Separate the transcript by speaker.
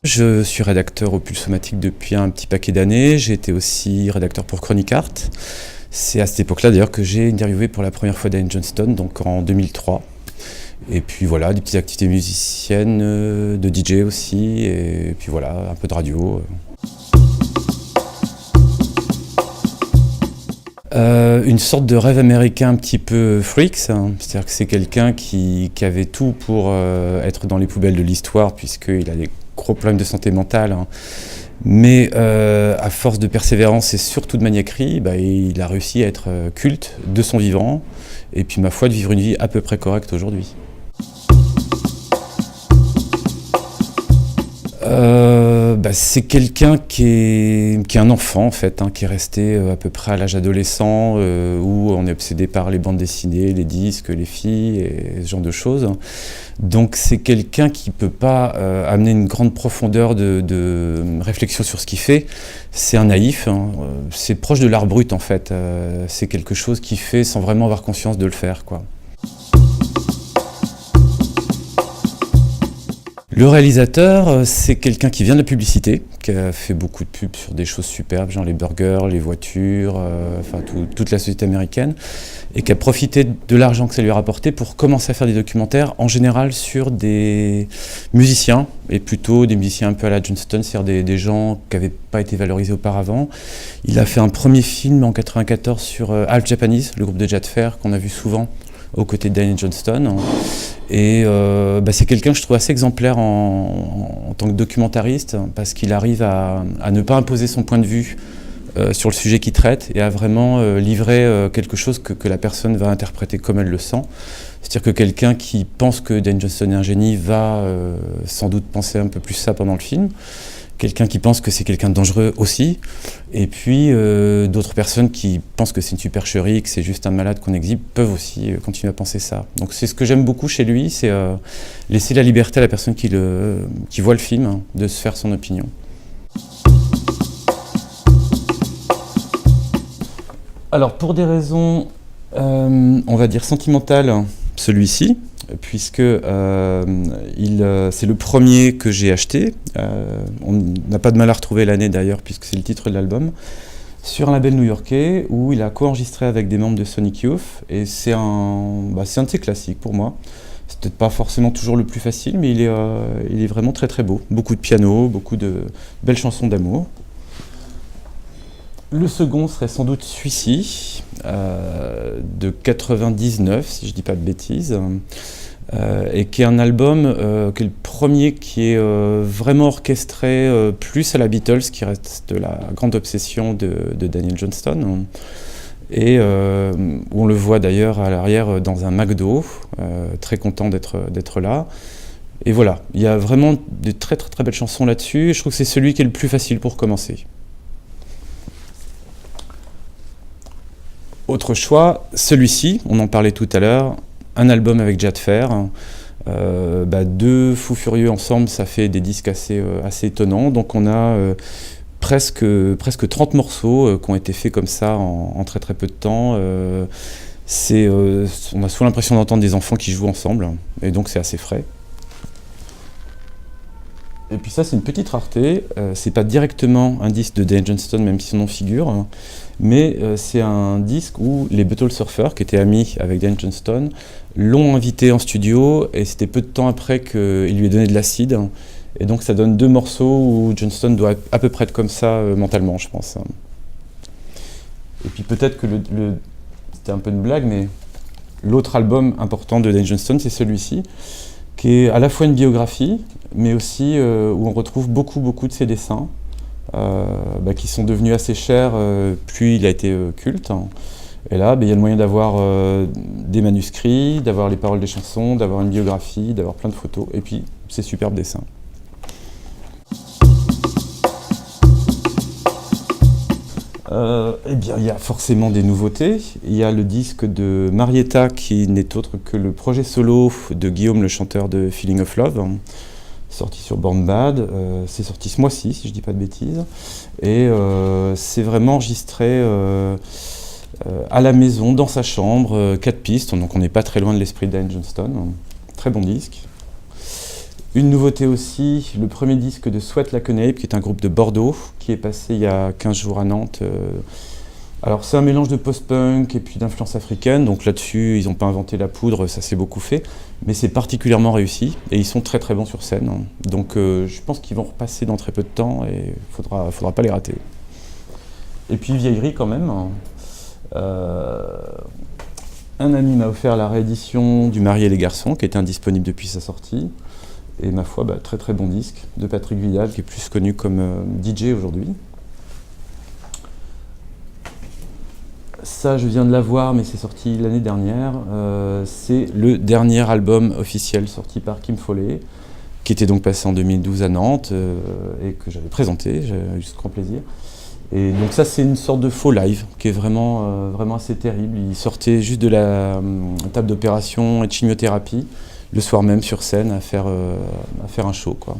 Speaker 1: Je suis rédacteur au Pulsomatique depuis un petit paquet d'années. J'ai été aussi rédacteur pour Chronic Art. C'est à cette époque-là d'ailleurs que j'ai interviewé pour la première fois Diane Johnston, donc en 2003. Et puis voilà, des petites activités musiciennes, de DJ aussi, et puis voilà, un peu de radio. Une sorte de rêve américain un petit peu freaks, hein. C'est-à-dire que c'est quelqu'un qui avait tout pour être dans les poubelles de l'histoire, puisqu'il a des gros problèmes de santé mentale, hein. Mais à force de persévérance et surtout de maniaquerie, il a réussi à être culte de son vivant, et puis ma foi de vivre une vie à peu près correcte aujourd'hui. C'est quelqu'un qui est un enfant en fait, hein, qui est resté à peu près à l'âge adolescent, où on est obsédé par les bandes dessinées, les disques, les filles et ce genre de choses. Donc c'est quelqu'un qui ne peut pas amener une grande profondeur de réflexion sur ce qu'il fait. C'est un naïf, hein. C'est proche de l'art brut en fait. C'est quelque chose qu'il fait sans vraiment avoir conscience de le faire, quoi. Le réalisateur, c'est quelqu'un qui vient de la publicité, qui a fait beaucoup de pubs sur des choses superbes, genre les burgers, les voitures, toute la société américaine, et qui a profité de l'argent que ça lui a rapporté pour commencer à faire des documentaires, en général sur des musiciens, et plutôt des musiciens un peu à la Johnston, c'est-à-dire des gens qui n'avaient pas été valorisés auparavant. Il a fait un premier film en 1994 sur Half Japanese, le groupe de Jazz Fair qu'on a vu souvent aux côtés de Diane Johnston. Et c'est quelqu'un que je trouve assez exemplaire en tant que documentariste, parce qu'il arrive à ne pas imposer son point de vue sur le sujet qu'il traite, et à vraiment livrer quelque chose que la personne va interpréter comme elle le sent. C'est-à-dire que quelqu'un qui pense que Diane Johnston est un génie va sans doute penser un peu plus ça pendant le film. Quelqu'un qui pense que c'est quelqu'un de dangereux aussi, et puis d'autres personnes qui pensent que c'est une supercherie, que c'est juste un malade qu'on exhibe, peuvent aussi continuer à penser ça. Donc c'est ce que j'aime beaucoup chez lui, c'est laisser la liberté à la personne qui voit le film, hein, de se faire son opinion. Alors pour des raisons, on va dire sentimentales, celui-ci, puisque c'est le premier que j'ai acheté. On n'a pas de mal à retrouver l'année d'ailleurs, puisque c'est le titre de l'album, sur un label new-yorkais où il a co-enregistré avec des membres de Sonic Youth, et c'est un de ses classiques pour moi. C'est peut-être pas forcément toujours le plus facile, mais il est vraiment très très beau. Beaucoup de piano, beaucoup de belles chansons d'amour. Le second serait sans doute celui-ci, de 99, si je ne dis pas de bêtises, et qui est un album qui est le premier qui est vraiment orchestré plus à la Beatles, qui reste la grande obsession de Daniel Johnston, et où on le voit d'ailleurs à l'arrière dans un McDo, très content d'être là. Et voilà, il y a vraiment de très très très belles chansons là-dessus, et je trouve que c'est celui qui est le plus facile pour commencer. Autre choix, celui-ci, on en parlait tout à l'heure, un album avec Jazz Fair. Deux fous furieux ensemble, ça fait des disques assez étonnants. Donc on a presque 30 morceaux qui ont été faits comme ça en très très peu de temps. On a souvent l'impression d'entendre des enfants qui jouent ensemble, et donc c'est assez frais. Et puis ça, c'est une petite rareté, c'est pas directement un disque de Diane Johnston, même si son nom figure, hein, mais c'est un disque où les Buttle Surfers, qui étaient amis avec Diane Johnston, l'ont invité en studio, et c'était peu de temps après qu'il lui ait donné de l'acide, hein, et donc ça donne 2 morceaux où Johnston doit à peu près être comme ça mentalement, je pense. Et puis peut-être que c'était un peu une blague, mais l'autre album important de Diane Johnston, c'est celui-ci, qui est à la fois une biographie, mais aussi où on retrouve beaucoup de ses dessins, qui sont devenus assez chers, plus il a été culte. Et là, il y a le moyen d'avoir des manuscrits, d'avoir les paroles des chansons, d'avoir une biographie, d'avoir plein de photos, et puis ces superbes dessins. Il y a forcément des nouveautés. Il y a le disque de Marietta, qui n'est autre que le projet solo de Guillaume, le chanteur de Feeling of Love, sorti sur Born Bad. C'est sorti ce mois-ci, si je ne dis pas de bêtises. Et c'est vraiment enregistré à la maison, dans sa chambre, 4 pistes, donc on n'est pas très loin de l'esprit d'Anne Johnston. Très bon disque. Une nouveauté aussi, le premier disque de Sweat Like an Ape, qui est un groupe de Bordeaux, qui est passé il y a 15 jours à Nantes. Alors c'est un mélange de post-punk et puis d'influence africaine, donc là-dessus ils n'ont pas inventé la poudre, ça s'est beaucoup fait, mais c'est particulièrement réussi et ils sont très très bons sur scène, donc je pense qu'ils vont repasser dans très peu de temps et faudra pas les rater. Et puis vieillerie quand même, un ami m'a offert la réédition du Marie et les garçons qui était indisponible depuis sa sortie, et ma foi très très bon disque de Patrick Vidal qui est plus connu comme DJ aujourd'hui. Ça, je viens de l'avoir, mais c'est sorti l'année dernière. C'est le dernier album officiel sorti par Kim Follet, qui était donc passé en 2012 à Nantes et que j'avais présenté, j'ai eu ce grand plaisir. Et donc ça, c'est une sorte de faux live qui est vraiment, vraiment assez terrible. Il sortait juste de la table d'opération et de chimiothérapie le soir même sur scène à faire un show, quoi.